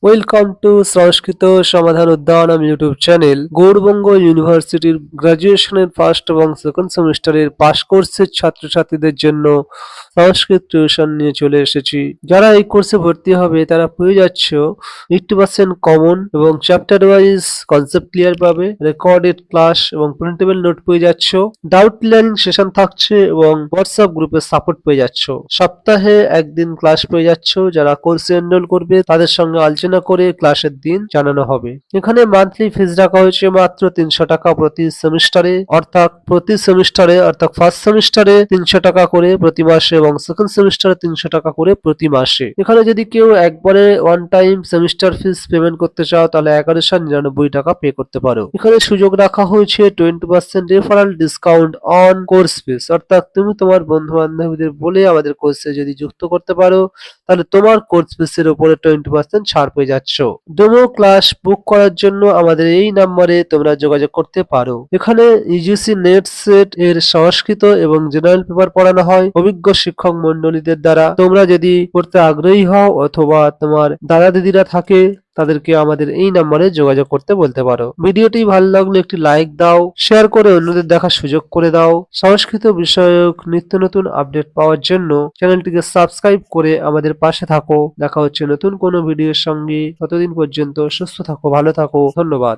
Welcome to সংস্কৃত সমাধান উদ্যানম YouTube channel. Gour Banga ইউনিভার্সিটির গ্রাজুয়েশনের ফার্স্ট এবং সেকেন্ড সেমিস্টারের পাস কোর্সের ছাত্রছাত্রীদের জন্য সংস্কৃত টিউশন নিয়ে চলে এসেছি। যারা এই কোর্সে ভর্তি হবে তারা পেয়ে যাচ্ছ 80% কমন এবং চ্যাপ্টার ওয়াইজ কনসেপ্ট ক্লিয়ার পাবে, রেকর্ডেড ক্লাস এবং প্রিন্টেবল নোট পেয়ে যাচ্ছ, ডাউট ক্লিয়ারিং সেশন থাকছে এবং হোয়াটসঅ্যাপ গ্রুপের সাপোর্ট পেয়ে যাচ্ছ। সপ্তাহে একদিন ক্লাস পেয়ে যাচ্ছ। যারা কোর্সে এনরোল করবে তাদের সঙ্গে আলোচনা করে ক্লাসের দিন জানানো হবে। এখানে মান্থলি ফিস রাখা হয়েছে মাত্র 300 টাকা প্রতি সেমিস্টারে, অর্থাৎ ফার্স্ট সেমিস্টারে 300 টাকা করে প্রতি মাসে এবং সেকেন্ড সেমিস্টারে 300 টাকা করে প্রতি মাসে। এখানে যদি কেউ একবারে one time semester fees payment করতে চাও তাহলে 1199 টাকা পে করতে পারো। এখানে সুযোগ রাখা হয়েছে 20% referral discount on course fees, অর্থাৎ তুমি তোমার বন্ধু বান্ধবীদের বলে আমাদের কোর্সে যদি যুক্ত করতে পারো তাহলে তোমার কোর্স ফিসের উপরে 20% ছাড় পেয়ে যাচ্ছ। ডেমো ক্লাস বুক করার জন্য আমাদের এই নাম্বারে তোমরা যোগাযোগ করতে পারো। এখানে ইউজিসি নেট সেট এর সংস্কৃত এবং জেনারেল পেপার পড়ানো হয় অভিজ্ঞ শিক্ষক মন্ডলীদের দ্বারা। তোমরা যদি পড়তে আগ্রহী হও অথবা তোমার দাদা দিদিরা থাকে তাদেরকে আমাদের এই নাম্বারে যোগাযোগ করতে বলতে পারো। ভিডিওটি ভালো লাগলে একটি লাইক দাও, শেয়ার করে অন্যদের দেখার সুযোগ করে দাও। সংস্কৃত বিষয়ক নিত্য নতুন আপডেট পাওয়ার জন্য চ্যানেলটিকে সাবস্ক্রাইব করে আমাদের পাশে থাকো। দেখা হচ্ছে নতুন কোনো ভিডিওর সঙ্গে। ততদিন পর্যন্ত সুস্থ থাকো, ভালো থাকো, ধন্যবাদ।